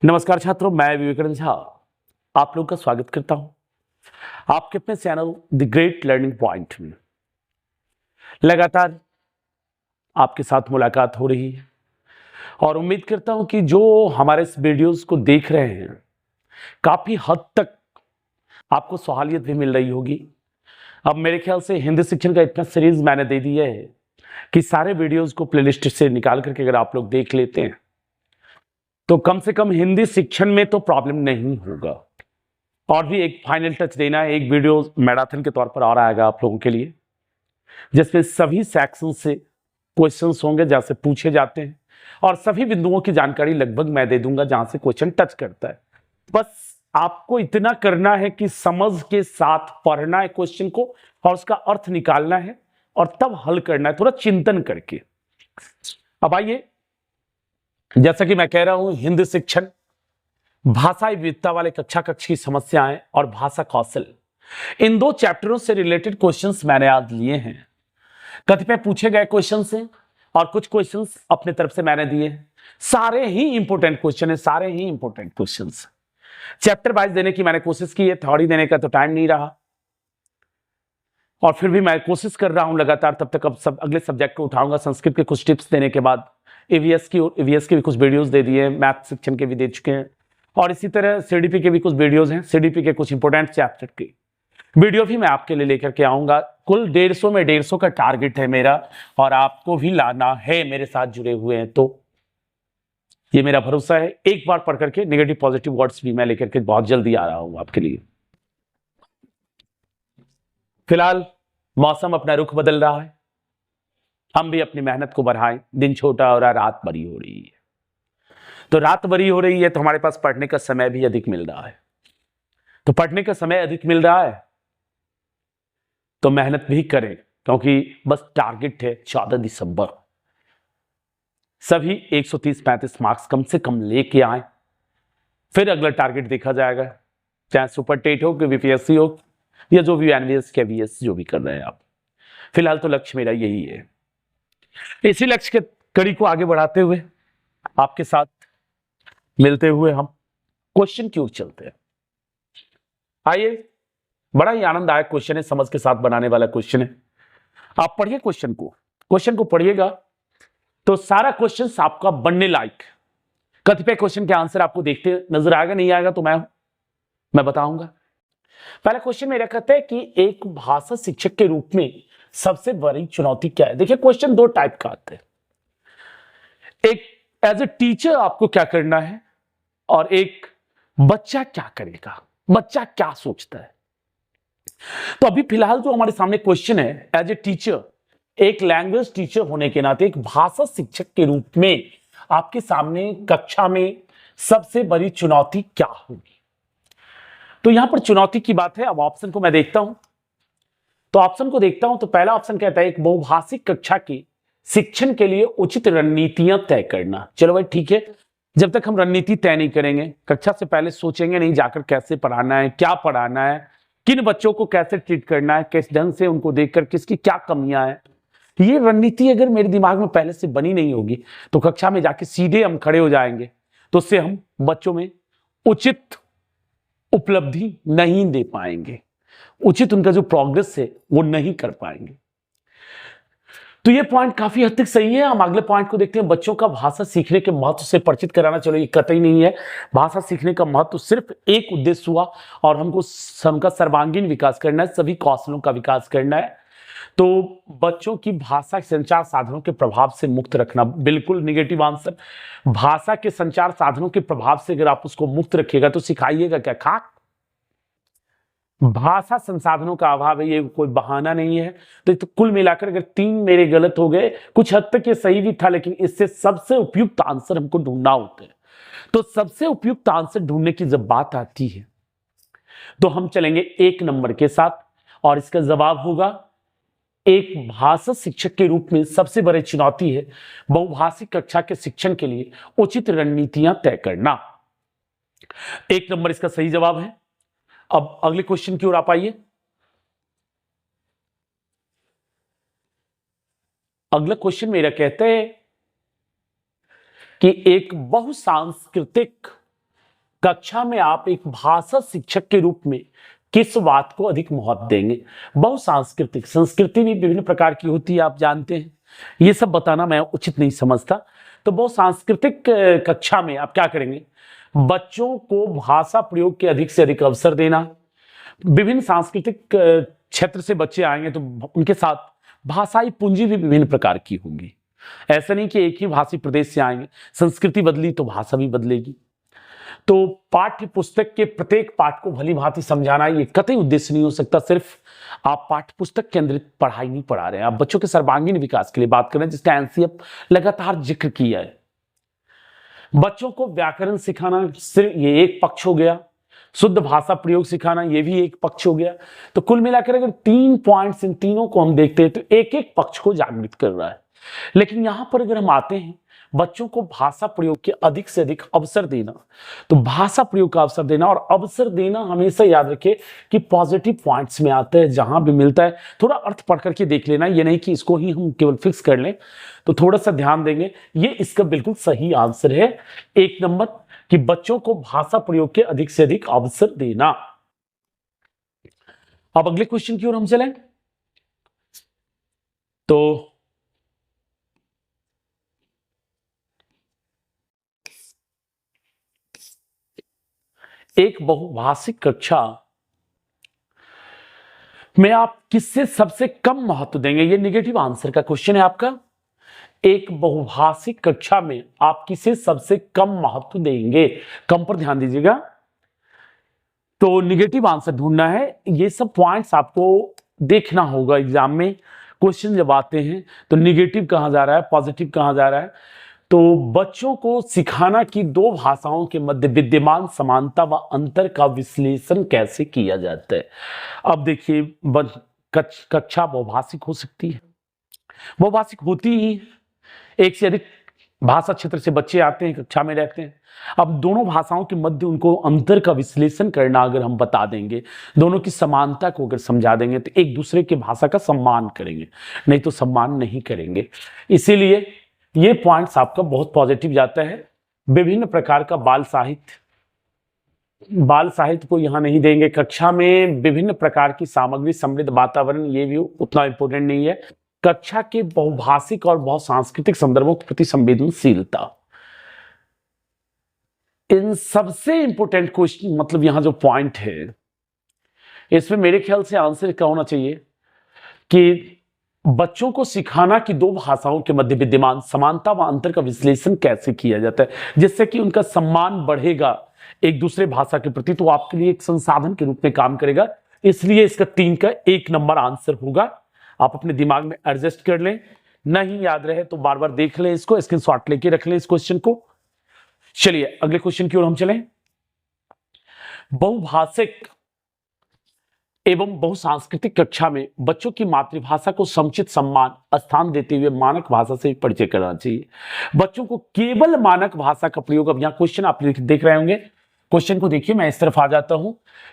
नमस्कार छात्रों, मैं विवेकानंद झा आप लोगों का स्वागत करता हूं आपके अपने channel the great learning point में। लगातार आपके साथ मुलाकात हो रही है और उम्मीद करता हूं कि जो हमारे इस वीडियोस को देख रहे हैं काफी हद तक आपको सहुलियत भी मिल रही होगी। अब मेरे ख्याल से हिंदी शिक्षण का इतना सीरीज मैंने दे दिया है कि सारे वीडियोस को प्लेलिस्ट से निकाल करके अगर आप लोग देख लेते हैं तो कम से कम हिंदी शिक्षण में तो प्रॉब्लम नहीं होगा। और भी एक फाइनल टच देना है, एक वीडियो मैराथन के तौर पर और आएगा आप लोगों के लिए जिसमें सभी सेक्शन से क्वेश्चंस होंगे जहां से पूछे जाते हैं और सभी बिंदुओं की जानकारी लगभग मैं दे दूंगा जहां से क्वेश्चन टच करता है। बस आपको इतना करना है कि समझ के साथ पढ़ना है क्वेश्चन को और उसका अर्थ निकालना है और तब हल करना है, थोड़ा चिंतन करके। अब आइए, जैसा कि मैं कह रहा हूं, हिंदी शिक्षण, भाषा विविधता वाले कक्षा की समस्याएं और भाषा कौशल, इन दो चैप्टरों से रिलेटेड क्वेश्चंस मैंने आज लिए हैं। कतिपय पूछे गए क्वेश्चंस हैं और कुछ क्वेश्चंस अपने तरफ से मैंने दिए हैं। सारे ही इंपॉर्टेंट क्वेश्चन है, सारे ही इंपॉर्टेंट क्वेश्चंस। चैप्टर वाइज देने की मैंने कोशिश की है, थ्योरी देने का तो टाइम नहीं रहा और फिर भी मैं कोशिश कर रहा हूं लगातार। तब तक अब सब अगले सब्जेक्ट को उठाऊंगा। संस्कृत के कुछ टिप्स देने के बाद ईवीएस की भी कुछ वीडियोस दे दिए, मैथ शिक्षण के भी दे चुके हैं और इसी तरह सीडीपी के भी कुछ वीडियोस हैं। सीडीपी के कुछ इंपॉर्टेंट चैप्टर की वीडियो भी मैं आपके लिए लेकर के आऊंगा। कुल 150 में 150 का टारगेट है मेरा और आपको भी लाना है, मेरे साथ जुड़े हुए हैं तो ये मेरा भरोसा है। एक बार पढ़ करके नेगेटिव पॉजिटिव वर्ड्स भी मैं लेकर के बहुत जल्दी आ रहा हूं आपके लिए। फिलहाल मौसम अपना रुख बदल रहा है, हम भी अपनी मेहनत को बढ़ाएं। दिन छोटा हो रहा है, रात बड़ी हो रही है, तो रात बड़ी हो रही है तो हमारे पास पढ़ने का समय भी अधिक मिल रहा है। तो पढ़ने का समय अधिक मिल रहा है तो मेहनत भी करें, क्योंकि बस टारगेट है 14 दिसंबर। सभी 130-35 मार्क्स कम से कम लेके आए, फिर अगला टारगेट देखा जाएगा, चाहे सुपर टेट हो कि वीपीएससी हो या जो भी एनवीएस केवीएस जो भी कर रहे हैं आप। फिलहाल तो लक्ष्य मेरा यही है। इसी लक्ष्य के कड़ी को आगे बढ़ाते हुए आपके साथ मिलते हुए हम क्वेश्चन की ओर चलते हैं। आइए, बड़ा ही आनंददायक क्वेश्चन है, समझ के साथ बनाने वाला क्वेश्चन है। आप पढ़िए क्वेश्चन को पढ़िएगा तो सारा क्वेश्चन आपका बनने लायक। कतिपय क्वेश्चन के आंसर आपको देखते नजर आएगा, नहीं आएगा तो मैं बताऊंगा। पहला क्वेश्चन मेरा कहता है कि एक भाषा शिक्षक के रूप में सबसे बड़ी चुनौती क्या है। देखिए, क्वेश्चन दो टाइप का आता है। एक एज ए टीचर आपको क्या करना है और एक बच्चा क्या करेगा, बच्चा क्या सोचता है। तो अभी फिलहाल जो हमारे सामने क्वेश्चन है, एज ए टीचर, एक लैंग्वेज टीचर होने के नाते, एक भाषा शिक्षक के रूप में आपके सामने कक्षा में सबसे बड़ी चुनौती क्या होगी। तो यहां पर चुनौती की बात है। अब ऑप्शन को मैं देखता हूं तो ऑप्शन को देखता हूं तो पहला ऑप्शन कहता है एक बहुभाषिक कक्षा की शिक्षण के लिए उचित रणनीतियां तय करना। चलो भाई ठीक है, जब तक हम रणनीति तय नहीं करेंगे, कक्षा से पहले सोचेंगे नहीं जाकर कैसे पढ़ाना है, क्या पढ़ाना है, किन बच्चों को कैसे ट्रीट करना है, किस ढंग से उनको देखकर किसकी क्या कमियां हैं, ये रणनीति अगर मेरे दिमाग में पहले से बनी नहीं होगी तो कक्षा में जाके सीधे हम खड़े हो जाएंगे, तो उससे हम बच्चों में उचित उपलब्धि नहीं दे पाएंगे, उचित उनका जो प्रोग्रेस है वो नहीं कर पाएंगे। तो ये पॉइंट काफी हद तक सही है। हम अगले पॉइंट को देखते हैं, बच्चों का भाषा सीखने के महत्व से परिचित कराना। चलो, ये कतई नहीं है। भाषा सीखने का महत्व सिर्फ एक उद्देश्य हुआ और हमको उनका सर्वांगीण विकास करना है, सभी कौशलों का विकास करना है। तो बच्चों की भाषा संचार साधनों के प्रभाव से मुक्त रखना, बिल्कुल निगेटिव आंसर। भाषा के संचार साधनों के प्रभाव से अगर आप उसको मुक्त रखिएगा तो सिखाइएगा क्या, खाक। भाषा संसाधनों का अभाव है, ये कोई बहाना नहीं है। तो कुल मिलाकर अगर 3 मेरे गलत हो गए, कुछ हद तक ये सही भी था, लेकिन इससे सबसे उपयुक्त आंसर हमको ढूंढना होता है। तो सबसे उपयुक्त आंसर ढूंढने की जब बात आती है तो हम चलेंगे 1 नंबर के साथ और इसका जवाब होगा, एक भाषा शिक्षक के रूप में सबसे बड़ी चुनौती है बहुभाषिक कक्षा के शिक्षण के लिए उचित रणनीतियां तय करना। 1 नंबर इसका सही जवाब है। अब अगले क्वेश्चन की ओर आप आइए। अगला क्वेश्चन मेरा कहता है कि एक बहुसांस्कृतिक कक्षा में आप एक भाषा शिक्षक के रूप में किस बात को अधिक महत्व देंगे? बहुसांस्कृतिक संस्कृति भी विभिन्न प्रकार की होती है, आप जानते हैं, ये सब बताना मैं उचित नहीं समझता। तो बहुसांस्कृतिक कक्षा में आप क्या करेंगे? बच्चों को भाषा प्रयोग के अधिक से अधिक अवसर देना। विभिन्न सांस्कृतिक क्षेत्र से बच्चे आएंगे तो उनके साथ भाषाई पूंजी भी विभिन्न प्रकार की होगी। ऐसा नहीं कि एक ही भाषी प्रदेश से आएंगे, संस्कृति बदली तो भाषा भी बदलेगी। तो पाठ्य पुस्तक के प्रत्येक पाठ को भली भांति समझाना ये कतई उद्देश्य नहीं हो सकता। सिर्फ आप पाठ्य पुस्तक केंद्रित पढ़ाई नहीं पढ़ा रहे हैं, आप बच्चों के सर्वांगीण विकास के लिए बात कर रहे हैं, जिसका एनसीएफ लगातार जिक्र किया है। बच्चों को व्याकरण सिखाना सिर्फ ये एक पक्ष हो गया, शुद्ध भाषा प्रयोग सिखाना ये भी एक पक्ष हो गया। तो कुल मिलाकर अगर 3 पॉइंट्स, इन तीनों को हम देखते हैं तो एक एक पक्ष को जागृत कर रहा है। लेकिन यहां पर अगर हम आते हैं बच्चों को भाषा प्रयोग के अधिक से अधिक अवसर देना, तो भाषा प्रयोग का अवसर देना और अवसर देना हमेशा याद रखें कि पॉजिटिव पॉइंट्स में आता है। जहां भी मिलता है थोड़ा अर्थ पढ़ करके देख लेना, ये नहीं कि इसको ही हम केवल फिक्स कर लें। तो थोड़ा सा ध्यान देंगे, ये इसका बिल्कुल सही आंसर है 1 नंबर, कि बच्चों को भाषा प्रयोग के अधिक से अधिक अवसर देना। अब अगले क्वेश्चन की ओर हम चलें। तो एक बहुभाषिक कक्षा में आप किससे सबसे कम महत्व देंगे? ये नेगेटिव आंसर का क्वेश्चन है आपका। एक बहुभाषिक कक्षा में आप किसे सबसे कम महत्व देंगे? कम पर ध्यान दीजिएगा। तो नेगेटिव आंसर ढूंढना है। ये सब पॉइंट्स आपको देखना होगा एग्जाम में। क्वेश्चन जब आते हैं तो नेगेटिव कहां जा रहा है, पॉजिटिव कहां जा रहा है। तो बच्चों को सिखाना कि 2 भाषाओं के मध्य विद्यमान समानता व अंतर का विश्लेषण कैसे किया जाता है। अब देखिए, कक्षा बहुभाषिक हो सकती है, बहुभाषिक होती ही, एक से अधिक भाषा क्षेत्र से बच्चे आते हैं, कक्षा में रहते हैं। अब दोनों भाषाओं के मध्य उनको अंतर का विश्लेषण करना अगर हम बता देंगे, दोनों की समानता को अगर समझा देंगे, तो एक दूसरे की भाषा का सम्मान करेंगे, नहीं तो सम्मान नहीं करेंगे। इसीलिए ये पॉइंट्स आपका बहुत पॉजिटिव जाता है। विभिन्न प्रकार का बाल साहित्य को यहां नहीं देंगे। कक्षा में विभिन्न प्रकार की सामग्री, समृद्ध वातावरण, ये भी उतना इंपॉर्टेंट नहीं है। कक्षा के बहुभाषिक और बहुसांस्कृतिक संदर्भों के प्रति संवेदनशीलता, इन सबसे इंपॉर्टेंट क्वेश्चन, मतलब यहां जो पॉइंट है इसमें मेरे ख्याल से आंसर क्या होना चाहिए कि बच्चों को सिखाना कि 2 भाषाओं के मध्य विद्यमान समानता व अंतर का विश्लेषण कैसे किया जाता है, जिससे कि उनका सम्मान बढ़ेगा एक दूसरे भाषा के प्रति, तो आपके लिए एक संसाधन के रूप में काम करेगा। इसलिए इसका 3 का 1 नंबर आंसर होगा। आप अपने दिमाग में एडजस्ट कर लें, नहीं याद रहे तो बार बार देख लें, इसको स्क्रीनशॉट लेके रख लें इस क्वेश्चन को। चलिए अगले क्वेश्चन की ओर हम चलें। बहुभाषिक एवं बहुसांस्कृतिक कक्षा में बच्चों की मातृभाषा को समुचित सम्मान स्थान देते हुए मानक भाषा से परिचय कराना चाहिए। बच्चों को केवल मानक भाषा का प्रयोग, अब यहां क्वेश्चन आप देख रहे होंगे, क्वेश्चन को देखिए, मैं इस तरफ आ जाता हूं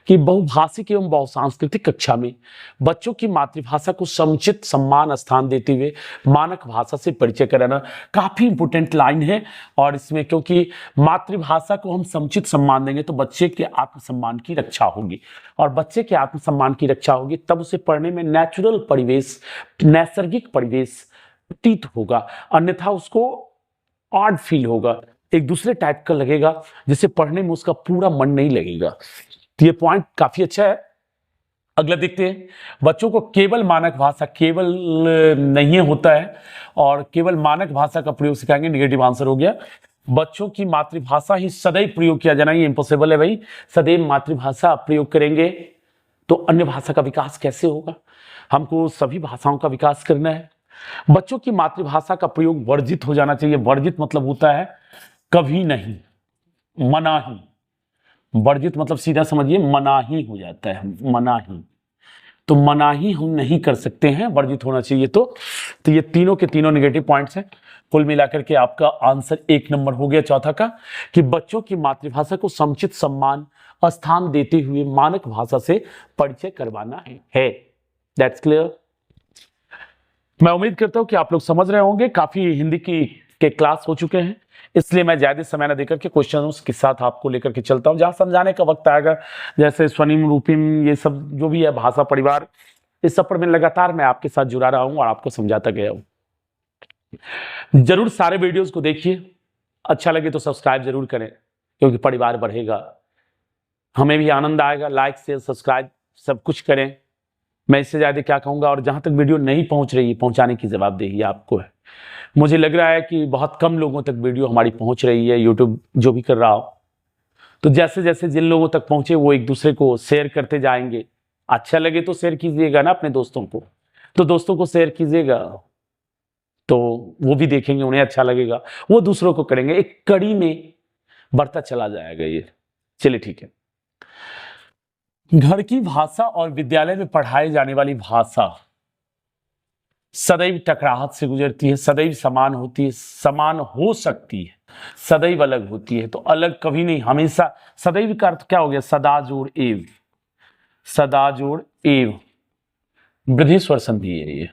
कि बहुभाषिक एवं बहुसांस्कृतिक कक्षा में बच्चों की मातृभाषा को समुचित सम्मान स्थान देते हुए मानक भाषा से परिचय कराना, काफी इंपोर्टेंट लाइन है। और इसमें क्योंकि मातृभाषा को हम समुचित सम्मान देंगे तो बच्चे के आत्मसम्मान की रक्षा होगी, और बच्चे के आत्मसम्मान की रक्षा होगी तब उसे पढ़ने में नेचुरल परिवेश, नैसर्गिक परिवेश प्रतीत होगा, अन्यथा उसको ऑड फील होगा, एक दूसरे टाइप का लगेगा, जिससे पढ़ने में उसका पूरा मन नहीं लगेगा। तो ये पॉइंट काफी अच्छा है। अगला देखते हैं। बच्चों को केवल मानक भाषा, केवल नहीं होता है, और केवल मानक भाषा का प्रयोग सिखाएंगे, नेगेटिव आंसर हो गया। बच्चों की मातृभाषा ही सदैव प्रयोग किया जाना, ये इम्पॉसिबल है भाई। सदैव मातृभाषा प्रयोग करेंगे तो अन्य भाषा का विकास कैसे होगा? हमको सभी भाषाओं का विकास करना है। बच्चों की मातृभाषा का प्रयोग वर्जित हो जाना चाहिए। वर्जित मतलब होता है कभी नहीं, मनाही। वर्जित मतलब सीधा समझिए मनाही हो जाता है, मनाही। तो मनाही हम नहीं कर सकते हैं, वर्जित होना चाहिए। तो ये तीनों के तीनों नेगेटिव पॉइंट्स हैं। कुल मिलाकर के आपका आंसर 1 नंबर हो गया चौथा का, कि बच्चों की मातृभाषा को समुचित सम्मान स्थान देते हुए मानक भाषा से परिचय करवाना है। That's clear. मैं उम्मीद करता हूं कि आप लोग समझ रहे होंगे। काफी हिंदी की के क्लास हो चुके हैं, इसलिए मैं ज्यादा समय न देकर के क्वेश्चनों के साथ आपको लेकर के चलता हूं। जहां समझाने का वक्त आएगा, जैसे स्वनिम रूपिम ये सब जो भी है, भाषा परिवार, इस सब पर मैं लगातार आपके साथ जुड़ा रहा हूं और आपको समझाता गया हूं। जरूर सारे वीडियोस को देखिए, अच्छा लगे तो सब्सक्राइब जरूर करें, क्योंकि परिवार बढ़ेगा, हमें भी आनंद आएगा। लाइक शेयर सब्सक्राइब सब कुछ करें, मैं इससे ज्यादा क्या कहूंगा। और जहां तक वीडियो नहीं पहुंच रही है, पहुंचाने की जवाबदेही आपको है। मुझे लग रहा है कि बहुत कम लोगों तक वीडियो हमारी पहुंच रही है, यूट्यूब जो भी कर रहा हो। तो जैसे जैसे जिन लोगों तक पहुंचे वो एक दूसरे को शेयर करते जाएंगे। अच्छा लगे तो शेयर कीजिएगा ना अपने दोस्तों को, तो दोस्तों को शेयर कीजिएगा, तो वो भी देखेंगे, उन्हें अच्छा लगेगा, वो दूसरों को करेंगे, एक कड़ी में बढ़ता चला जाएगा ये। चलिए ठीक है। घर की भाषा और विद्यालय में पढ़ाई जाने वाली भाषा सदैव टकराहट से गुजरती है, सदैव समान होती है, समान हो सकती है, सदैव अलग होती है। तो अलग कभी नहीं, हमेशा। सदैव का अर्थ क्या हो गया? सदा जोड़ एव, सदा जोड़ एव, वृद्धि स्वर संधि है ये,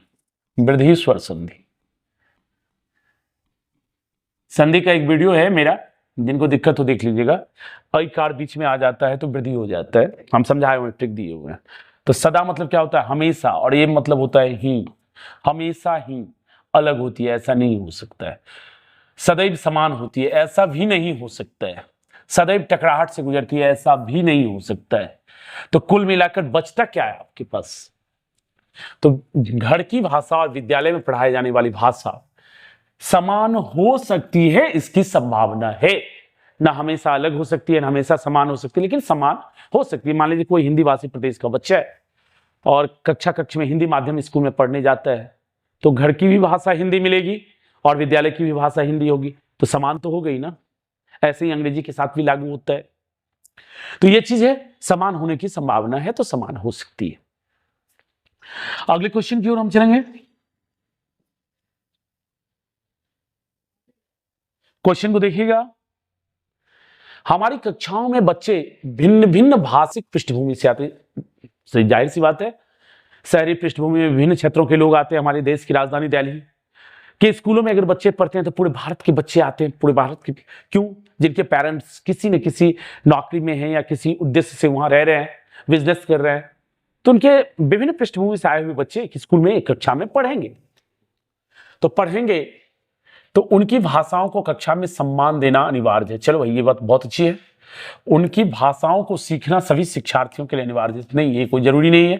वृद्धि स्वर संधि। संधि का एक वीडियो है मेरा, जिनको दिक्कत हो देख लीजिएगा। अकार बीच में आ जाता है तो वृद्धि हो जाता है, हम समझाए हुए ट्रिक दिए हुए हैं। तो सदा मतलब क्या होता है? हमेशा, और ये मतलब होता है ही, हमेशा ही अलग होती है, ऐसा नहीं हो सकता है। सदैव समान होती है, ऐसा भी नहीं हो सकता है। सदैव टकराहट से गुजरती है, ऐसा भी नहीं हो सकता है। तो कुल मिलाकर बचता क्या है आपके पास? तो घर की भाषा और विद्यालय में पढ़ाई जाने वाली भाषा समान हो सकती है, इसकी संभावना है। ना हमेशा अलग हो सकती है, ना हमेशा समान हो सकती है, लेकिन समान हो सकती है। मान लीजिए कोई हिंदी भाषी प्रदेश का बच्चा है और कक्षा में हिंदी माध्यम स्कूल में पढ़ने जाता है, तो घर की भी भाषा हिंदी मिलेगी और विद्यालय की भी भाषा हिंदी होगी, तो समान तो हो गई ना। ऐसे ही अंग्रेजी के साथ भी लागू होता है। तो ये चीज है, समान होने की संभावना है, तो समान हो सकती है। अगले क्वेश्चन की ओर हम चलेंगे। क्वेश्चन को देखिएगा। हमारी कक्षाओं में बच्चे भिन्न भिन्न भाषिक पृष्ठभूमि से आते हैं। जाहिर सी बात है, शहरी पृष्ठभूमि में विभिन्न क्षेत्रों के लोग आते हैं। हमारे देश की राजधानी दिल्ली के स्कूलों में अगर बच्चे पढ़ते हैं तो पूरे भारत के बच्चे आते हैं, पूरे भारत के। क्यों? जिनके पेरेंट्स किसी न किसी नौकरी में हैं या किसी उद्देश्य से वहां रह रहे हैं, बिजनेस कर रहे हैं, तो उनके विभिन्न पृष्ठभूमि से आए हुए बच्चे एक स्कूल में, एक कक्षा में पढ़ेंगे। तो पढ़ेंगे तो उनकी भाषाओं को कक्षा में सम्मान देना अनिवार्य है। चलो भाई, ये बात बहुत अच्छी है। उनकी भाषाओं को सीखना सभी शिक्षार्थियों के लिए अनिवार्य है। नहीं, ये कोई जरूरी नहीं है।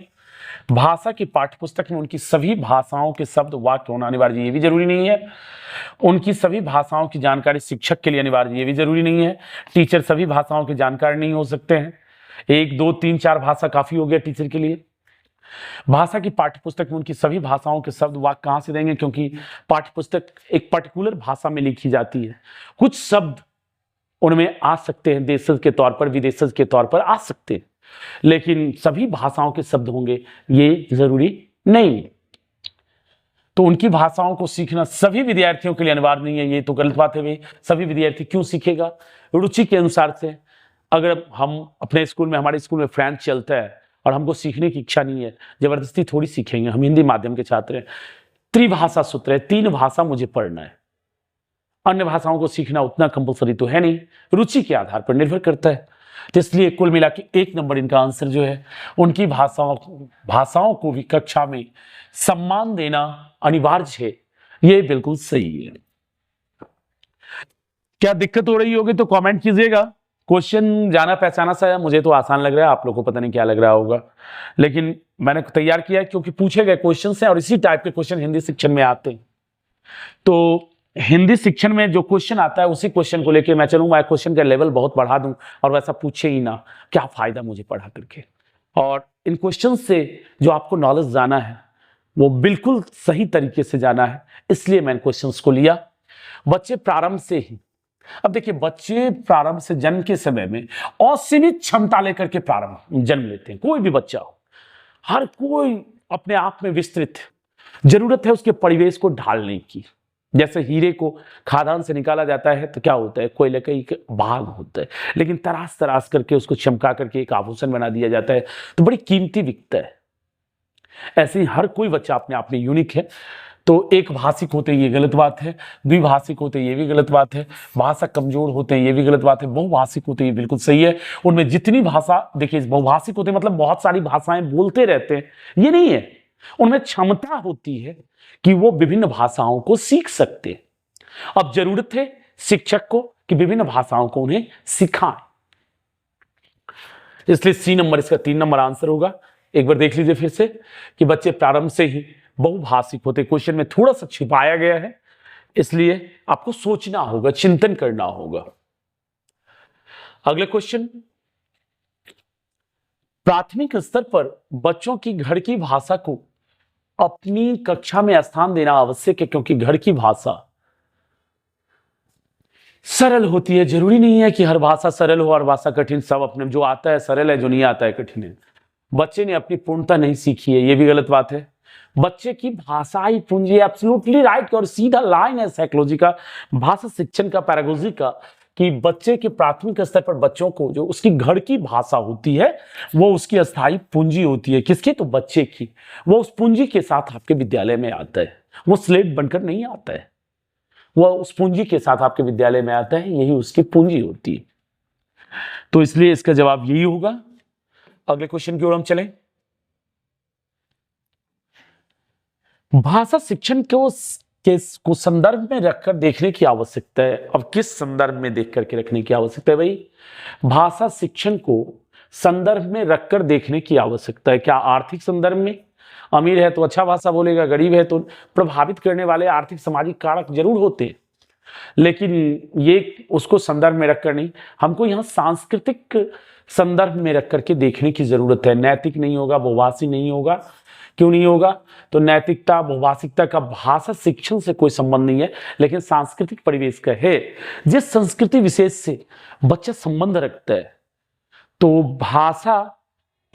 भाषा की पाठ्यपुस्तक में उनकी सभी भाषाओं के शब्द वाक्य होना अनिवार्य है, ये भी जरूरी नहीं है। उनकी सभी भाषाओं की जानकारी शिक्षक के लिए अनिवार्य है, ये भी जरूरी नहीं है। टीचर सभी भाषाओं के जानकार नहीं हो सकते हैं। 1 2 3 4 भाषा काफी हो गया टीचर के लिए। भाषा की पाठ्यपुस्तक में उनकी सभी भाषाओं के शब्द वाक्य कहां से देंगे? क्योंकि पाठ्यपुस्तक एक पर्टिकुलर भाषा में लिखी जाती है। कुछ शब्द उनमें आ सकते हैं, देशज के तौर पर, विदेशज के तौर पर आ सकते हैं, लेकिन सभी भाषाओं के शब्द होंगे ये जरूरी नहीं। तो उनकी भाषाओं को सीखना सभी विद्यार्थियों के लिए अनिवार्य नहीं है, ये तो गलत बात है भाई। सभी विद्यार्थी क्यों सीखेगा? रुचि के अनुसार से। अगर हम अपने स्कूल में, हमारे स्कूल में फ्रेंच चलता है और हमको सीखने की इच्छा नहीं है, जबरदस्ती थोड़ी सीखेंगे। हम हिंदी माध्यम के छात्र हैं, त्रिभाषा सूत्र है, 3 भाषा मुझे पढ़ना है। अन्य भाषाओं को सीखना उतना कंपल्सरी तो है नहीं, रुचि के आधार पर निर्भर करता है। तो इसलिए कुल मिला के 1 नंबर इनका आंसर जो है, उनकी भाषाओं को भी कक्षा में सम्मान देना अनिवार्य है, ये बिल्कुल सही है। क्या दिक्कत हो रही होगी तो कमेंट कीजिएगा। क्वेश्चन जाना पहचाना सा है, मुझे तो आसान लग रहा है, आप लोगों को पता नहीं क्या लग रहा होगा, लेकिन मैंने तैयार किया है क्योंकि पूछे गए क्वेश्चन हैं और इसी टाइप के क्वेश्चन हिंदी शिक्षण में आते हैं। तो हिंदी शिक्षण में जो क्वेश्चन आता है उसी क्वेश्चन को लेके मैं चलूंगा। क्वेश्चन का लेवल बहुत बढ़ा दूं और वैसा पूछे ही ना, क्या फायदा मुझे पढ़ा करके। और इन क्वेश्चन से जो आपको नॉलेज जाना है वो बिल्कुल सही तरीके से जाना है, इसलिए मैंने क्वेश्चंस को लिया। बच्चे प्रारंभ से ही, अब देखिए, बच्चे प्रारंभ से जन्म के समय में असीमित क्षमता लेकर के प्रारंभ जन्म लेते हैं। कोई भी बच्चा हो, हर कोई अपने आप में विस्तृत, जरूरत है उसके परिवेश को ढालने की। जैसे हीरे को खादान से निकाला जाता है तो क्या होता है? कोयले का एक भाग होता है, लेकिन तराश तराश करके उसको चमका करके एक आभूषण बना दिया जाता है तो बड़ी कीमती बिकता है। ऐसे ही हर कोई बच्चा अपने आप में यूनिक है। तो एक भाषिक होते ये गलत बात है, द्विभाषिक होते ये भी गलत बात है, भाषा कमजोर होते हैं ये भी गलत बात है, बहुभाषिक होते ये बिल्कुल सही है। उनमें जितनी भाषा, देखिए बहुभाषिक होते मतलब बहुत सारी भाषाएं बोलते रहते हैं, ये नहीं है। उनमें क्षमता होती है कि वो विभिन्न भाषाओं को सीख सकते हैं। अब जरूरत है शिक्षक को कि विभिन्न भाषाओं को उन्हें सिखाएं। इसलिए सी नंबर इसका 3 नंबर आंसर होगा। एक बार देख लीजिए फिर से कि बच्चे प्रारंभ से ही बहुभाषिक होते। क्वेश्चन में थोड़ा सा छिपाया गया है, इसलिए आपको सोचना होगा, चिंतन करना होगा। अगले क्वेश्चन, प्राथमिक स्तर पर बच्चों की घर की भाषा को अपनी कक्षा में स्थान देना आवश्यक है, क्योंकि घर की भाषा सरल होती है। जरूरी नहीं है कि हर भाषा सरल हो, हर भाषा कठिन। सब अपने जो आता है सरल है, जो नहीं आता है कठिन है। बच्चे ने अपनी पूर्णता नहीं सीखी है, यह भी गलत बात है। बच्चे की भाषाई पूंजी, एब्सोल्युटली राइट, और सीधा लाइन है साइकोलॉजी का, भाषा शिक्षण का, पैरागोजी का, कि बच्चे के प्राथमिक स्तर पर बच्चों को जो उसकी घर की भाषा होती है वो उसकी अस्थायी पूंजी होती है। किसकी? तो बच्चे की। वो उस पूंजी के साथ आपके विद्यालय में आता है, वो स्लेट बनकर नहीं आता है, वो उस पूंजी के साथ आपके विद्यालय में आता है, यही उसकी पूंजी होती है। तो इसलिए इसका जवाब यही होगा। अगले क्वेश्चन की ओर हम चलें। भाषा शिक्षण को संदर्भ में रखकर देखने की आवश्यकता है। अब किस संदर्भ में देख करके रखने की आवश्यकता है भाई? भाषा शिक्षण को संदर्भ में रखकर देखने की आवश्यकता है। क्या आर्थिक संदर्भ में? अमीर है तो अच्छा भाषा बोलेगा, गरीब है तो प्रभावित करने वाले आर्थिक सामाजिक कारक जरूर होते हैं, लेकिन ये उसको संदर्भ में रखकर नहीं, हमको यहाँ सांस्कृतिक संदर्भ में रख करके देखने की जरूरत है। नैतिक नहीं होगा, बहुभाषी नहीं होगा। क्यों नहीं होगा? तो नैतिकता, बहुभाषिकता का भाषा शिक्षण से कोई संबंध नहीं है, लेकिन सांस्कृतिक परिवेश का है। जिस संस्कृति विशेष से बच्चा संबंध रखता है तो भाषा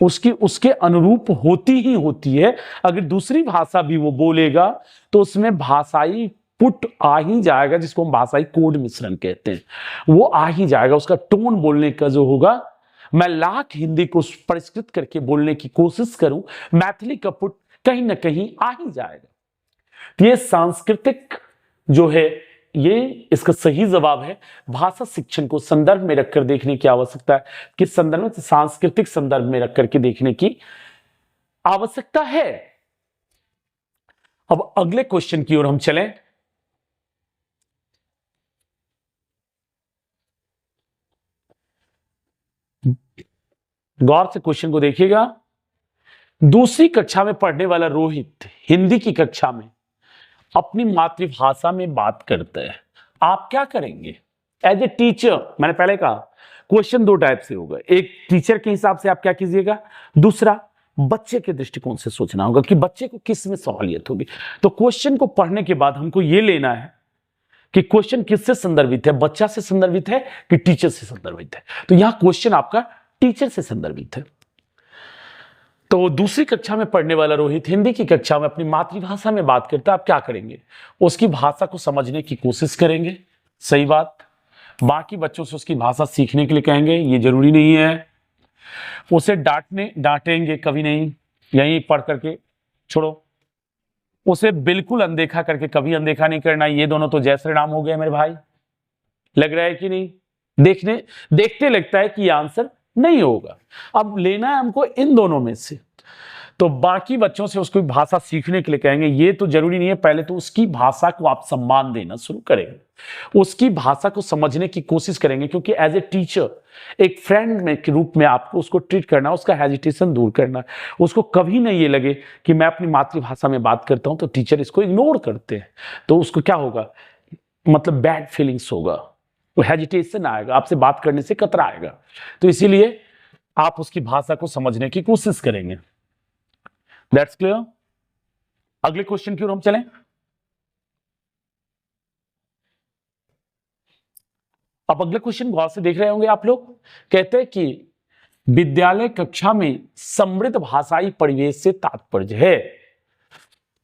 उसके अनुरूप होती ही होती है। अगर दूसरी भाषा भी वो बोलेगा तो उसमें भाषाई पुट आ ही जाएगा, जिसको हम भाषाई कोड मिश्रण कहते हैं, वो आ ही जाएगा। उसका टोन बोलने का जो होगा, मैं लाख हिंदी को परिष्कृत करके बोलने की कोशिश करूं, मैथिली का पुट कहीं ना कहीं आ ही जाएगा। तो ये सांस्कृतिक जो है, ये इसका सही जवाब है। भाषा शिक्षण को संदर्भ में रखकर देखने की आवश्यकता है। किस संदर्भ में? सांस्कृतिक संदर्भ में रख करके देखने की आवश्यकता है। अब अगले क्वेश्चन की ओर हम चलें। गौर से क्वेश्चन को देखिएगा। दूसरी कक्षा में पढ़ने वाला रोहित हिंदी की कक्षा में अपनी मातृभाषा में बात करता है, आप क्या करेंगे? एज ए टीचर, मैंने पहले कहा क्वेश्चन 2 टाइप से होगा। एक, टीचर के हिसाब से आप क्या कीजिएगा। दूसरा, बच्चे के दृष्टिकोण से सोचना होगा कि बच्चे को किस में सहूलियत होगी। तो क्वेश्चन को पढ़ने के बाद हमको यह लेना है कि क्वेश्चन किससे संदर्भित है, बच्चा से संदर्भित है कि टीचर से संदर्भित है। तो यहां क्वेश्चन आपका टीचर से संदर्भित है। तो दूसरी कक्षा में पढ़ने वाला रोहित हिंदी की कक्षा में अपनी मातृभाषा में बात करता है, आप क्या करेंगे? उसकी भाषा को समझने की कोशिश करेंगे, सही बात। बाकी बच्चों से उसकी भाषा सीखने के लिए कहेंगे, ये जरूरी नहीं है। उसे डांटेंगे कभी नहीं, यहीं पढ़ करके छोड़ो। उसे बिल्कुल अनदेखा करके कभी अनदेखा नहीं करना। ये दोनों तो जय श्री राम हो गए मेरे भाई, लग रहा है कि नहीं? देखते लगता है कि ये आंसर नहीं होगा। अब लेना है हमको इन दोनों में से। तो बाकी बच्चों से उसको भाषा सीखने के लिए कहेंगे, ये तो जरूरी नहीं है। पहले तो उसकी भाषा को आप सम्मान देना शुरू करेंगे, उसकी भाषा को समझने की कोशिश करेंगे, क्योंकि एज ए टीचर, एक फ्रेंड में के रूप में आपको उसको ट्रीट करना, उसका हेजिटेशन दूर करना। उसको कभी नहीं ये लगे कि मैं अपनी मातृभाषा में बात करता हूं तो टीचर इसको इग्नोर करते हैं, तो उसको क्या होगा, मतलब बैड फीलिंग्स होगा, वो हेजिटेशन आएगा, आपसे बात करने से कतराएगा। तो इसीलिए आप उसकी भाषा को समझने की कोशिश करेंगे। That's clear. अगले क्वेश्चन की ओर हम चलें। अब अगले क्वेश्चन गौर से देख रहे होंगे आप लोग। कहते हैं कि विद्यालय कक्षा में समृद्ध भाषाई परिवेश से तात्पर्य है।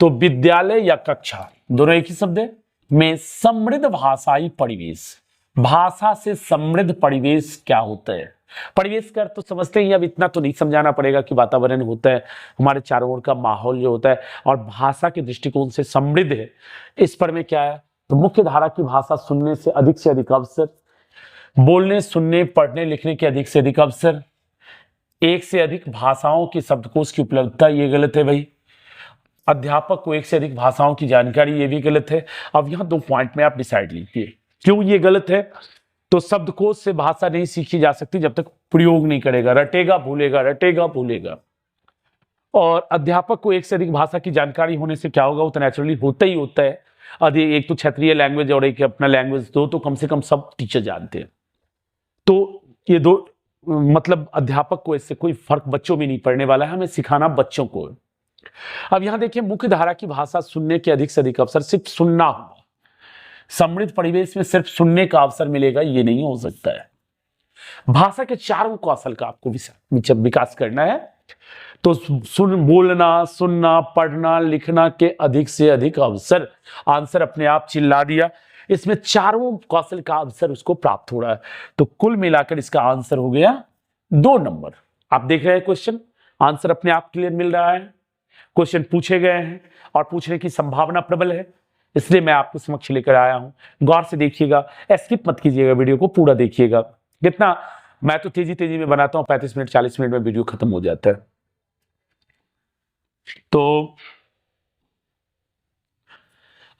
तो विद्यालय या कक्षा दोनों एक ही शब्द है, में समृद्ध भाषाई परिवेश, भाषा से समृद्ध परिवेश क्या होता है? परिवेश का अर्थ तो समझते ही, अब इतना तो नहीं समझाना पड़ेगा कि वातावरण होता है, हमारे चारों ओर का माहौल जो होता है, और भाषा के दृष्टिकोण से समृद्ध है। इस पर में क्या है, तो मुख्य धारा की भाषा सुनने से अधिक अवसर, बोलने सुनने पढ़ने लिखने के अधिक से अधिक अवसर, एक से अधिक भाषाओं के शब्दकोश की उपलब्धता, ये गलत है भाई। अध्यापक को एक से अधिक भाषाओं की जानकारी, ये भी गलत है। अब यहाँ 2 पॉइंट में आप डिसाइड लीजिए क्यों ये गलत है। तो शब्दकोश से भाषा नहीं सीखी जा सकती जब तक प्रयोग नहीं करेगा, रटेगा भूलेगा, रटेगा भूलेगा। और अध्यापक को एक से अधिक भाषा की जानकारी होने से क्या होगा, वो तो नेचुरली होता ही होता है। यदि एक तो क्षेत्रीय लैंग्वेज और एक अपना लैंग्वेज दो, तो कम से कम सब टीचर जानते हैं। तो ये दो, मतलब अध्यापक को इससे कोई फर्क बच्चों में नहीं पड़ने वाला है, हमें सिखाना बच्चों को। अब यहां देखिए, मुख्य धारा की भाषा सुनने के अधिक से अधिक अवसर, सिर्फ सुनना होगा। समृद्ध परिवेश में सिर्फ सुनने का अवसर मिलेगा, ये नहीं हो सकता है। भाषा के चारों कौशल का आपको विकास करना है। तो बोलना सुनना पढ़ना लिखना के अधिक से अधिक अवसर, आंसर अपने आप चिल्ला दिया। इसमें चारों कौशल का अवसर उसको प्राप्त हो रहा है। तो कुल मिलाकर इसका आंसर हो गया 2 नंबर। आप देख रहे हैं क्वेश्चन, आंसर अपने आप क्लियर मिल रहा है। क्वेश्चन पूछे गए हैं और पूछने की संभावना प्रबल है, इसलिए मैं आपको समक्ष लेकर आया हूं। गौर से देखिएगा, स्किप मत कीजिएगा, वीडियो को पूरा देखिएगा। कितना मैं तो तेजी में बनाता हूं, 35 मिनट 40 मिनट में वीडियो खत्म हो जाता है। तो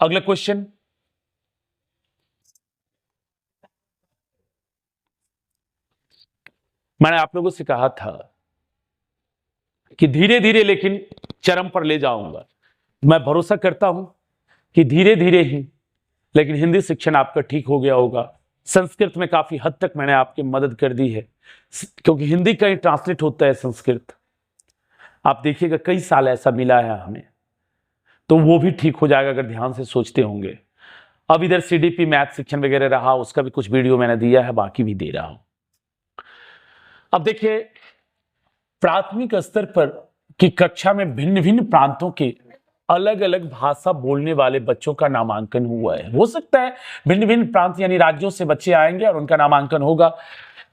अगला क्वेश्चन, मैंने आप लोगों से कहा था कि धीरे धीरे लेकिन चरम पर ले जाऊंगा। मैं भरोसा करता हूं कि धीरे धीरे ही लेकिन हिंदी शिक्षण आपका ठीक हो गया होगा। संस्कृत में काफी हद तक मैंने आपकी मदद कर दी है, क्योंकि हिंदी का ही ट्रांसलेट होता है संस्कृत। आप देखिएगा कई साल ऐसा मिला है हमें, तो वो भी ठीक हो जाएगा अगर ध्यान से सोचते होंगे। अब इधर सीडीपी मैथ शिक्षण वगैरह रहा, उसका भी कुछ वीडियो मैंने दिया है, बाकी भी दे रहा हूं। अब देखिए, प्राथमिक स्तर पर की कक्षा में भिन्न भिन्न प्रांतों के अलग अलग भाषा बोलने वाले बच्चों का नामांकन हुआ है। हो सकता है भिन्न भिन्न प्रांत यानी राज्यों से बच्चे आएंगे और उनका नामांकन होगा।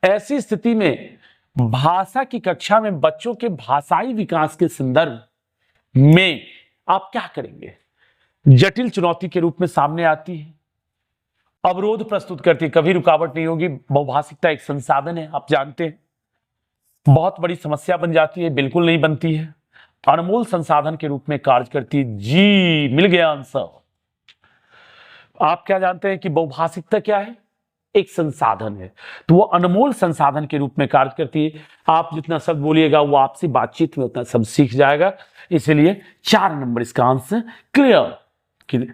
ऐसी स्थिति में भाषा की कक्षा में बच्चों के भाषाई विकास के संदर्भ में आप क्या करेंगे, जटिल चुनौती के रूप में सामने आती है, अवरोध प्रस्तुत करती है। कभी रुकावट नहीं होगी। बहुभाषिकता एक संसाधन है, आप जानते हैं, बहुत बड़ी समस्या बन जाती है, बिल्कुल नहीं बनती है, अनमोल संसाधन के रूप में कार्य करती है। जी, मिल गया आंसर। आप क्या जानते हैं कि बहुभाषिकता क्या है, एक संसाधन है, तो वो अनमोल संसाधन के रूप में कार्य करती है। आप जितना शब्द बोलिएगा वो आपसी बातचीत में उतना सब सीख जाएगा। इसलिए 4 नंबर इसका आंसर क्लियर।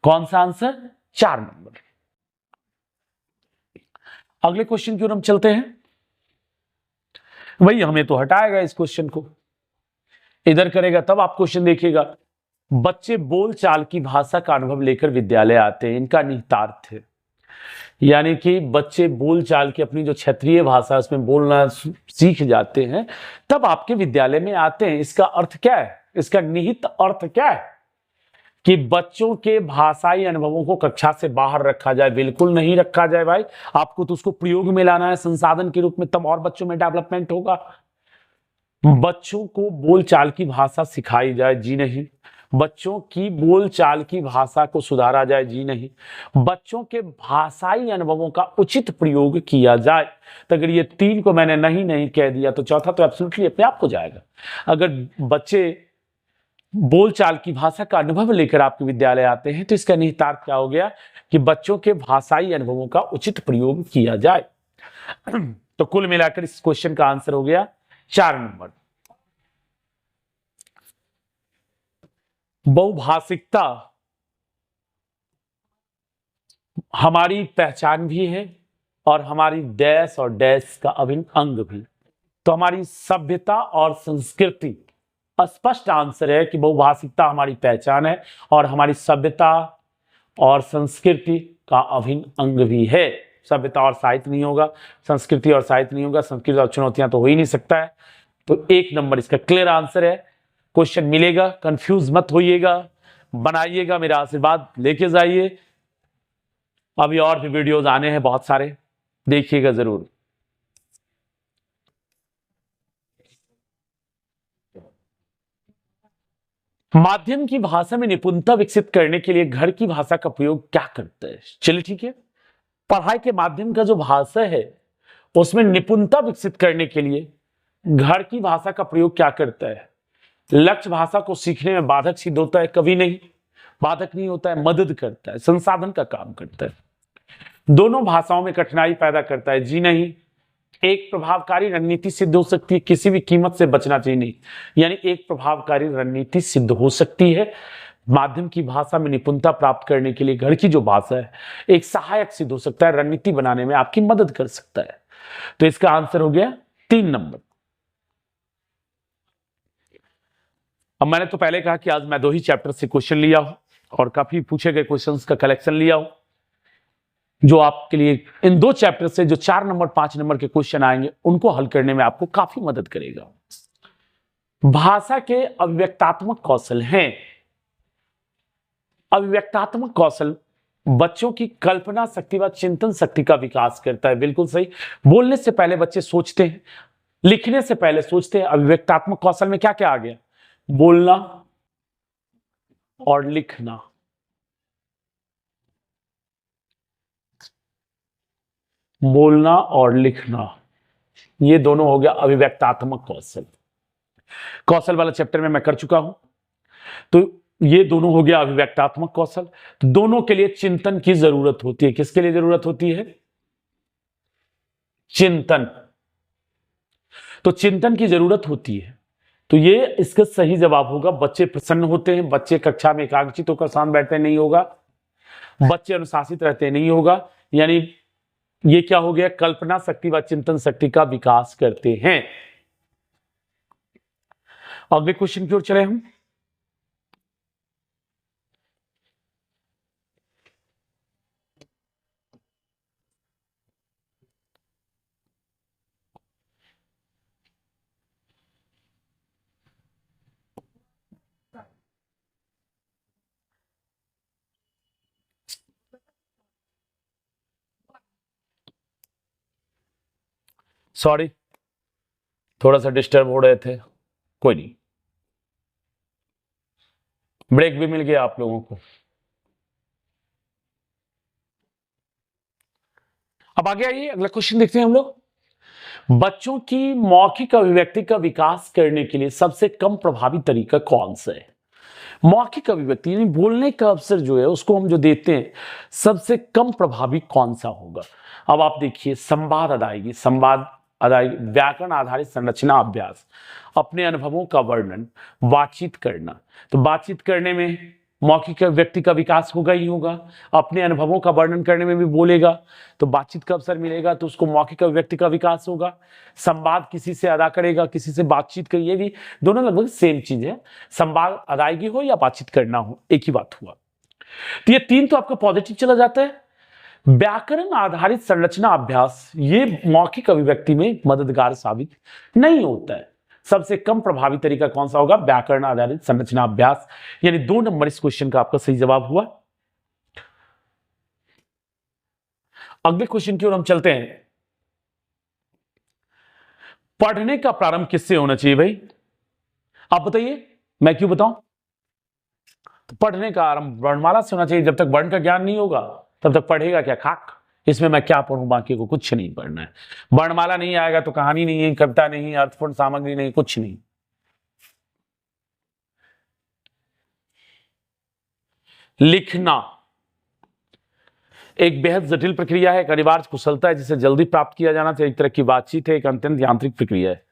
कौन सा आंसर, 4 नंबर। अगले क्वेश्चन की ओर हम चलते हैं। वही हमें तो हटाएगा इस क्वेश्चन को, इधर करेगा तब आप क्वेश्चन देखिएगा। बच्चे बोलचाल की भाषा का अनुभव लेकर विद्यालय आते हैं, इनका निहितार्थ है। यानी कि बच्चे बोलचाल की अपनी जो क्षेत्रीय भाषा उसमें बोलना सीख जाते हैं, तब आपके विद्यालय में आते हैं। इसका अर्थ क्या है, इसका निहित अर्थ क्या है कि बच्चों के भाषाई अनुभवों को कक्षा से बाहर रखा जाए? बिल्कुल नहीं रखा जाए भाई, आपको तो उसको प्रयोग में लाना है संसाधन के रूप में, तब और बच्चों में डेवलपमेंट होगा। बच्चों को बोलचाल की भाषा सिखाई जाए? जी नहीं। बच्चों की बोलचाल की भाषा को सुधारा जाए? जी नहीं। बच्चों के भाषाई अनुभवों का उचित प्रयोग किया जाए? तो अगर ये 3 को मैंने नहीं कह दिया तो चौथा तो एब्सोल्युटली अपने आप हो जाएगा। अगर बच्चे बोलचाल की भाषा का अनुभव लेकर आपके विद्यालय आते हैं तो इसका निहितार्थ क्या हो गया कि बच्चों के भाषाई अनुभवों का उचित प्रयोग किया जाए। तो कुल मिलाकर इस क्वेश्चन का आंसर हो गया 4 नंबर। बहुभाषिकता हमारी पहचान भी है और हमारी देश और देश का अभिन्न अंग भी। तो हमारी सभ्यता और संस्कृति, स्पष्ट आंसर है कि बहुभाषिकता हमारी पहचान है और हमारी सभ्यता और संस्कृति का अभिन्न अंग भी है। सभ्यता और साहित्य नहीं होगा, संस्कृति और साहित्य नहीं होगा, संस्कृति और चुनौतियां तो हो ही नहीं सकता है। तो 1 नंबर इसका क्लियर आंसर है। क्वेश्चन मिलेगा, कंफ्यूज मत होइएगा, बनाइएगा, मेरा आशीर्वाद लेके जाइए। अभी और भी वीडियोस आने हैं बहुत सारे, देखिएगा जरूर। माध्यम की भाषा में निपुणता विकसित करने के लिए घर की भाषा का प्रयोग क्या करते हैं? चलिए ठीक है, पढ़ाई के माध्यम का जो भाषा है उसमें निपुणता विकसित करने के लिए घर की भाषा का प्रयोग क्या करता है? लक्ष्य भाषा को सीखने में बाधक सिद्ध होता है? कभी नहीं, बाधक नहीं होता है, मदद करता है, संसाधन का काम करता है। दोनों भाषाओं में कठिनाई पैदा करता है? जी नहीं। एक प्रभावकारी रणनीति सिद्ध हो सकती है, किसी भी कीमत से बचना चाहिए नहीं, यानी एक प्रभावकारी रणनीति सिद्ध हो सकती है। माध्यम की भाषा में निपुणता प्राप्त करने के लिए घर की जो भाषा है एक सहायक सिद्ध हो सकता है, रणनीति बनाने में आपकी मदद कर सकता है। तो इसका आंसर हो गया 3 नंबर। अब मैंने तो पहले कहा कि आज मैं 2 ही चैप्टर से क्वेश्चन लिया हूं और काफी पूछे गए क्वेश्चंस का कलेक्शन लिया हूं, जो आपके लिए इन 2 चैप्टर से जो 4 नंबर 5 नंबर के क्वेश्चन आएंगे उनको हल करने में आपको काफी मदद करेगा। भाषा के अभिव्यक्तात्मक कौशल हैं। अभिव्यक्तात्मक कौशल बच्चों की कल्पना शक्ति व चिंतन शक्ति का विकास करता है। बिल्कुल सही। बोलने से पहले बच्चे सोचते हैं, लिखने से पहले सोचते हैं। अभिव्यक्तात्मक कौशल में क्या क्या आ गया? बोलना और लिखना। बोलना और लिखना, ये दोनों हो गया अभिव्यक्तात्मक कौशल। कौशल वाला चैप्टर में मैं कर चुका हूं, तो ये दोनों हो गया अभिव्यक्तात्मक कौशल। तो दोनों के लिए चिंतन की जरूरत होती है। किसके लिए जरूरत होती है? चिंतन। तो चिंतन की जरूरत होती है, तो ये इसका सही जवाब होगा। बच्चे प्रसन्न होते हैं, बच्चे कक्षा में एकाग्रचित होकर साथ बैठते नहीं होगा, बच्चे अनुशासित रहते नहीं होगा, यानी ये क्या हो गया? कल्पना शक्ति व चिंतन शक्ति का विकास करते हैं। अगले क्वेश्चन की ओर चले हम। सॉरी, थोड़ा सा डिस्टर्ब हो रहे थे, कोई नहीं, ब्रेक भी मिल गया आप लोगों को। अब आगे आइए, अगला क्वेश्चन देखते हैं हम लोग। बच्चों की मौखिक अभिव्यक्ति का विकास करने के लिए सबसे कम प्रभावी तरीका कौन सा है? मौखिक अभिव्यक्ति यानी बोलने का अवसर जो है उसको हम जो देते हैं, सबसे कम प्रभावी कौन सा होगा? अब आप देखिए, संवाद अदायगी, संवाद अदायगी, व्याकरण आधारित संरचना अभ्यास, अपने अनुभवों का वर्णन, बातचीत करना। तो बातचीत करने में मौखिक व्यक्ति का विकास होगा ही होगा, अपने अनुभवों का वर्णन करने में भी बोलेगा तो बातचीत का अवसर मिलेगा, तो उसको मौखिक व्यक्ति का विकास होगा। संवाद किसी से अदा करेगा, किसी से बातचीत करिए, ये भी दोनों लगभग सेम चीज है। संवाद अदायगी हो या बातचीत करना हो, एक ही बात हुआ। तो ये 3 तो आपका पॉजिटिव चला जाता है। व्याकरण आधारित संरचना अभ्यास ये मौखिक अभिव्यक्ति में मददगार साबित नहीं होता है। सबसे कम प्रभावी तरीका कौन सा होगा? व्याकरण आधारित संरचना अभ्यास, यानी 2 नंबर इस क्वेश्चन का आपका सही जवाब हुआ। अगले क्वेश्चन की ओर हम चलते हैं। पढ़ने का प्रारंभ किससे होना चाहिए भाई? आप बताइए, मैं क्यों बताऊं? तो पढ़ने का आरंभ वर्णमाला से होना चाहिए। जब तक वर्ण का ज्ञान नहीं होगा तब तक पढ़ेगा क्या? खाक। इसमें मैं क्या पढ़ूं, बाकी को कुछ नहीं पढ़ना है। वर्णमाला नहीं आएगा तो कहानी नहीं है, कविता नहीं, अर्थपूर्ण सामग्री नहीं, कुछ नहीं। लिखना एक बेहद जटिल प्रक्रिया है, एक अनिवार्य कुशलता है जिसे जल्दी प्राप्त किया जाना चाहिए। एक तरह की बातचीत है, एक अत्यंत यांत्रिक प्रक्रिया है।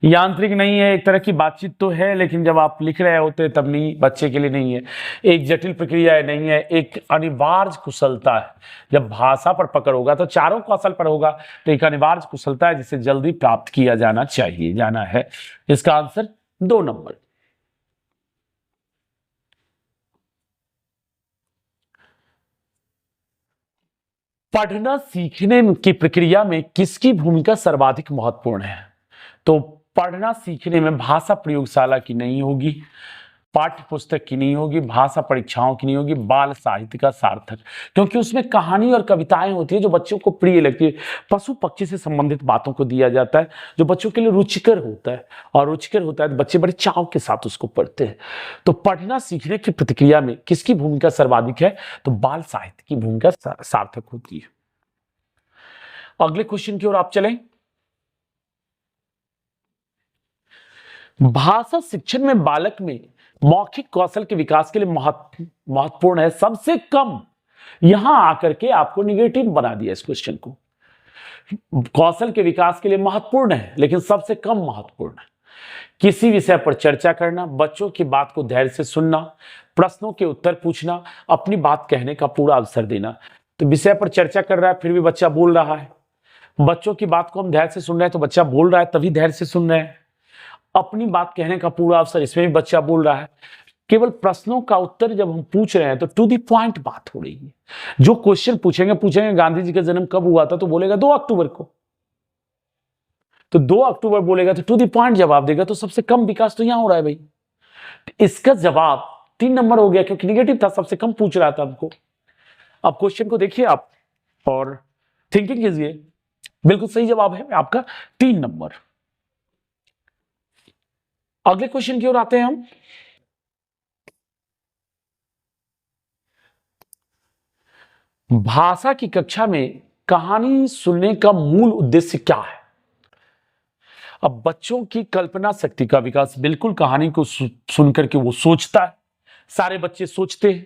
यांत्रिक नहीं है, एक तरह की बातचीत तो है, लेकिन जब आप लिख रहे होते तब नहीं, बच्चे के लिए नहीं है। एक जटिल प्रक्रिया है, नहीं है, एक अनिवार्य कुशलता है। जब भाषा पर पकड़ होगा तो चारों कौशल पर होगा, तो एक अनिवार्य कुशलता है जिसे जल्दी प्राप्त किया जाना चाहिए, जाना है। इसका आंसर 2 नंबर। पढ़ना सीखने की प्रक्रिया में किसकी भूमिका सर्वाधिक महत्वपूर्ण है? तो पढ़ना सीखने में भाषा प्रयोगशाला की नहीं होगी, पाठ्य पुस्तक की नहीं होगी, भाषा परीक्षाओं की नहीं होगी, बाल साहित्य का सार्थक, क्योंकि उसमें कहानी और कविताएं होती है जो बच्चों को प्रिय लगती है। पशु पक्षी से संबंधित बातों को दिया जाता है जो बच्चों के लिए रुचिकर होता है, और रुचिकर होता है तो बच्चे बड़े चाव के साथ उसको पढ़ते हैं। तो पढ़ना सीखने की प्रतिक्रिया में किसकी भूमिका सर्वाधिक है? तो बाल साहित्य की भूमिका सार्थक होती है। अगले क्वेश्चन की ओर आप चलें। भाषा शिक्षण में बालक में मौखिक कौशल के विकास के लिए महत्वपूर्ण है, सबसे कम। यहां आकर के आपको निगेटिव बना दिया इस क्वेश्चन को। कौशल के विकास के लिए महत्वपूर्ण है लेकिन सबसे कम महत्वपूर्ण है। किसी विषय पर चर्चा करना, बच्चों की बात को धैर्य से सुनना, प्रश्नों के उत्तर पूछना, अपनी बात कहने का पूरा अवसर देना। तो विषय पर चर्चा कर रहा है फिर भी बच्चा बोल रहा है, बच्चों की बात को हम धैर्य से सुन रहे हैं तो बच्चा बोल रहा है तभी धैर्य से सुन रहे हैं। अपनी बात कहने का पूरा अवसर, इसमें भी बच्चा बोल रहा है। केवल प्रश्नों का उत्तर जब हम पूछ रहे हैं तो टू द पॉइंट बात हो रही है। जो क्वेश्चन पूछेंगे गांधी जी का जन्म कब हुआ था तो बोलेगा 2 अक्टूबर को, तो 2 अक्टूबर बोलेगा तो टू द पॉइंट जवाब देगा, तो सबसे कम विकास तो यहां हो रहा है भाई। इसका जवाब 3 नंबर हो गया क्योंकि निगेटिव था, सबसे कम पूछ रहा था हमको। अब क्वेश्चन को देखिए आप और थिंकिंग कीजिए। बिल्कुल सही जवाब है आपका 3 नंबर। अगले क्वेश्चन की ओर आते हैं हम। भाषा की कक्षा में कहानी सुनने का मूल उद्देश्य क्या है? अब बच्चों की कल्पना शक्ति का विकास, बिल्कुल कहानी को सुनकर के वो सोचता है, सारे बच्चे सोचते हैं।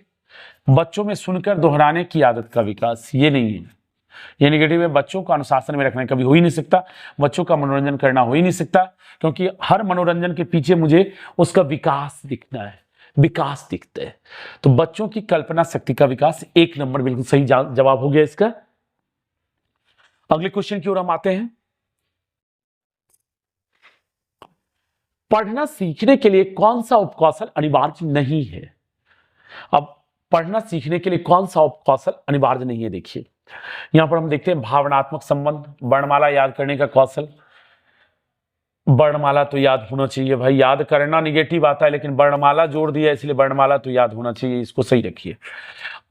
बच्चों में सुनकर दोहराने की आदत का विकास, ये नहीं है, ये निगेटिव है। बच्चों को अनुशासन में रखना कभी हो ही नहीं सकता, बच्चों का मनोरंजन करना हो ही नहीं सकता, क्योंकि हर मनोरंजन के पीछे मुझे उसका विकास दिखना है, विकास दिखता है। तो बच्चों की कल्पना शक्ति का विकास 1 नंबर बिल्कुल सही जवाब हो गया इसका। अगले क्वेश्चन की ओर हम आते हैं। पढ़ना सीखने के लिए कौन सा उपकौशल अनिवार्य नहीं है? अब पढ़ना सीखने के लिए कौन सा उपकौशल अनिवार्य नहीं है, देखिए यहां पर हम देखते हैं भावनात्मक संबंध, वर्णमाला याद करने का कौशल। वर्णमाला तो याद होना चाहिए भाई, याद करना निगेटिव आता है लेकिन वर्णमाला जोड़ दिया इसलिए वर्णमाला तो याद होना चाहिए, इसको सही रखिए।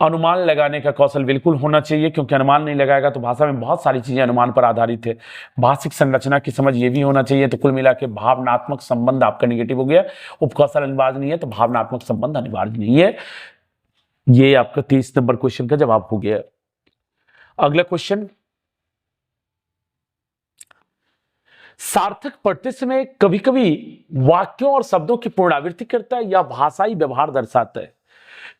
अनुमान लगाने का कौशल बिल्कुल होना चाहिए, क्योंकि अनुमान नहीं लगाएगा तो भाषा में बहुत सारी चीजें अनुमान पर आधारित है। भाषिक संरचना की समझ ये भी होना चाहिए। तो कुल मिला के भावनात्मक संबंध आपका निगेटिव हो गया। उपकौशल अनिवार्य नहीं है तो भावनात्मक संबंध अनिवार्य नहीं है। ये आपका 30 नंबर क्वेश्चन का जवाब हो गया। अगला क्वेश्चन, सार्थक पढ़ते समय कभी कभी वाक्यों और शब्दों की पुनरावृत्ति करता है या भाषाई व्यवहार दर्शाता है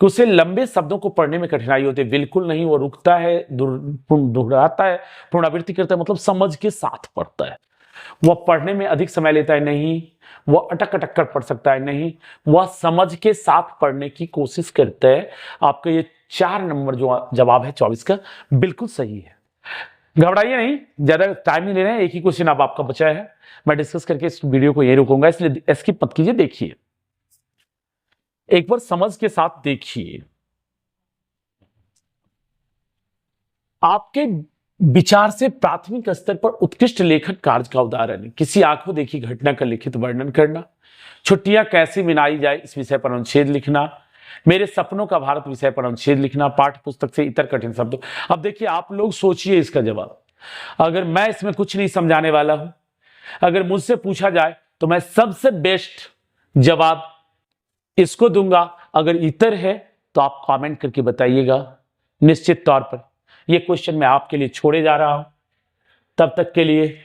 कि उसे लंबे शब्दों को पढ़ने में कठिनाई होती है? बिल्कुल नहीं, वो रुकता है, दोहराता है, पुनरावृत्ति करता है, मतलब समझ के साथ पढ़ता है। वह पढ़ने में अधिक समय लेता है? नहीं। वह अटक अटक कर पढ़ सकता है? नहीं। वह समझ के साथ पढ़ने की कोशिश करता है। आपका ये 4 नंबर जो जवाब है 24 का बिल्कुल सही है। घबराइए नहीं, ज्यादा टाइम नहीं ले रहे हैं, एक ही क्वेश्चन अब आपका बचा है। मैं डिस्कस करके इस वीडियो को यही रोकूंगा, इसलिए स्किप मत कीजिए, देखिए एक बार समझ के साथ देखिए। आपके विचार से प्राथमिक स्तर पर उत्कृष्ट लेखन कार्य का उदाहरण है किसी आंखों देखी घटना का लिखित वर्णन करना, छुट्टियां कैसी मनाई जाए इस विषय पर अनुच्छेद लिखना, मेरे सपनों का भारत विषय पर अनुच्छेद लिखना, पाठ्य पुस्तक से इतर कठिन शब्दों। अब देखिए आप लोग सोचिए इसका जवाब। अगर मैं इसमें कुछ नहीं समझाने वाला हूं, अगर मुझसे पूछा जाए तो मैं सबसे बेस्ट जवाब इसको दूंगा। अगर इतर है तो आप कमेंट करके बताइएगा। निश्चित तौर पर यह क्वेश्चन मैं आपके लिए छोड़े जा रहा हूं। तब तक के लिए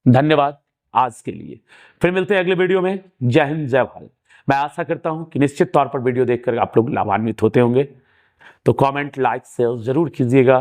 धन्यवाद आज के लिए। फिर मिलते हैं अगले वीडियो में। जय हिंद, जय भारत। मैं आशा करता हूं कि निश्चित तौर पर वीडियो देखकर आप लोग लाभान्वित होते होंगे। तो कमेंट, लाइक, शेयर जरूर कीजिएगा।